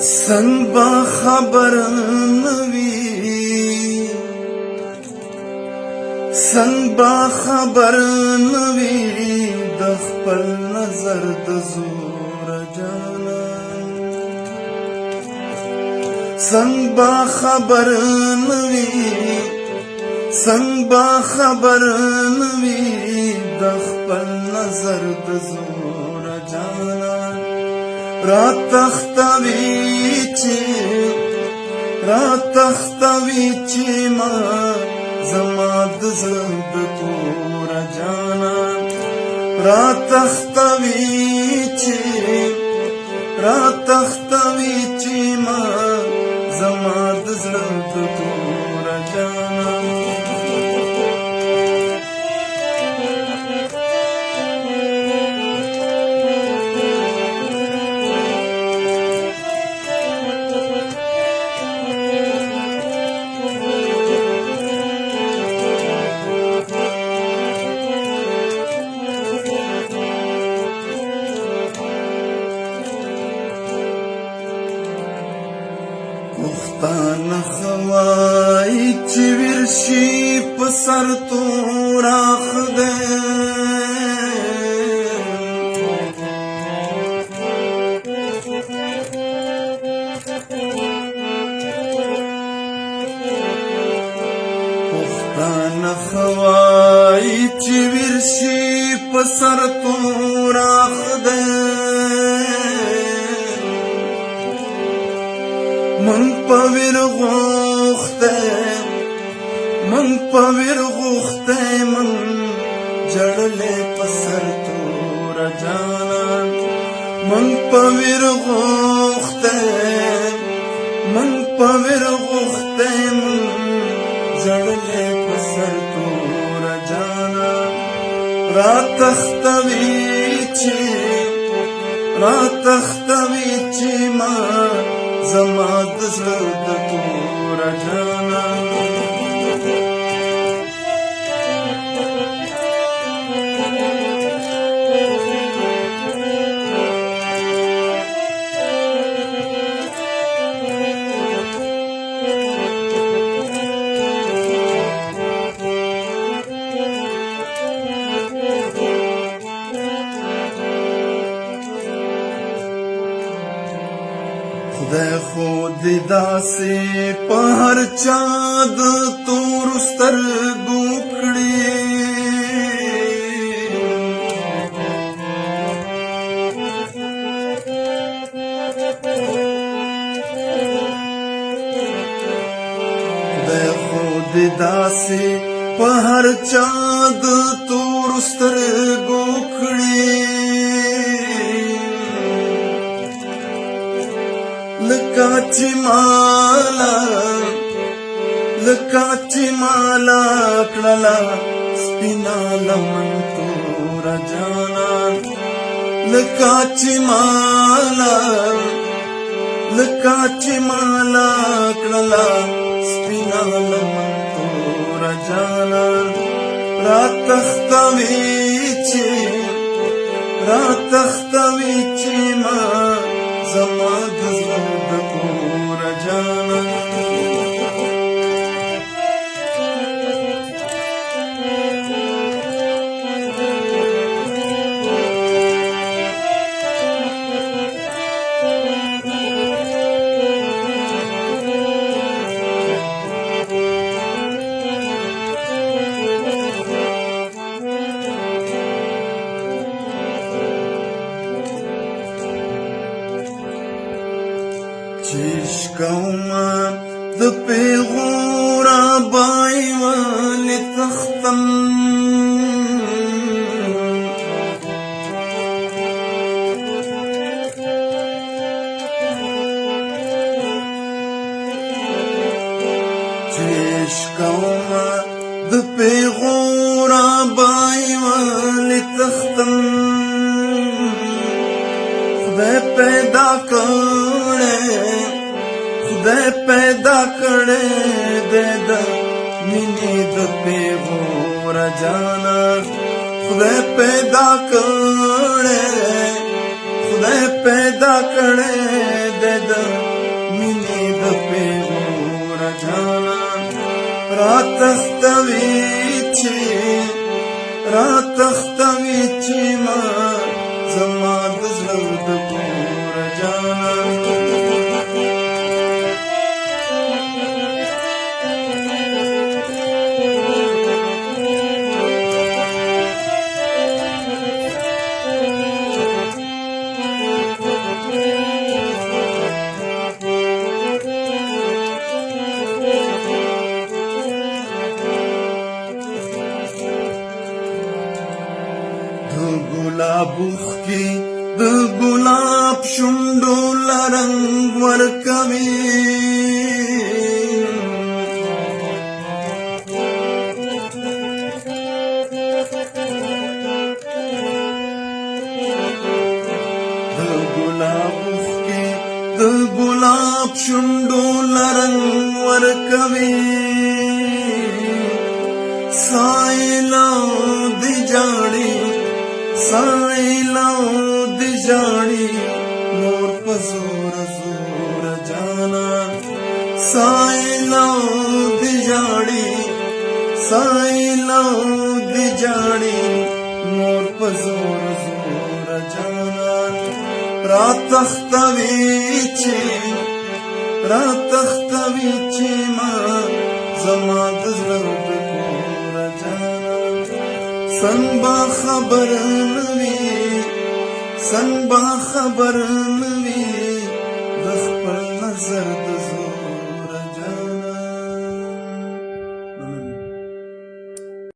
संग बाखबर नवी संग बाखबर नवी द खपल नजर द जोर जाना संग बाखबर नवी संग बाखबर नवी द खपल नजर द जोर जाना रात तख्तवी मा زما د زړه د تور جانا رات تختوي چې ما زما د زړه د تور جانا پښتانه خوای چې ورشي په سر تور اخده پښتانه خوای چې ورشي په سر تور اخده من پویر غوخته من جړلې پسر تور جانا من پویر غوخته من جړلې پسر تور جانا رات تختوي چې ما زما د زړه د تور جانا خدای خود داسې په هر چا د تور سترګو کړي خدای خود داسې په هر چا د تور سترګو کړي لکه چې مالا کړلا سپینا لمن تور جانا لکه چې مالا کړلا سپینا لمن تور جانا رات تختوي چې ما زما د زړه د تور جانا چشکوما د پیغورا بای ولی تختم چشکوما د پیغورا بای ولی تختم خدای پیدا کړې دې د مینې د پیغور جانا خدای پیدا کړې د راتختوي چې ما زما د زړه د کور جانا ګلابوخي د ګلاب شونډو لرنګ ورکوي د ګلابوخي د ګلاب شونډو لرنګ ورکوي سایلو دی جاړي سایلو دی جاړي نور په زور زور جانا سایلو دی جاړي سایلو دی جاړي نور په زور زور جانا راتختوي چې ما زما د زړه د کور جانا سن با خبر نوي د خپل نظر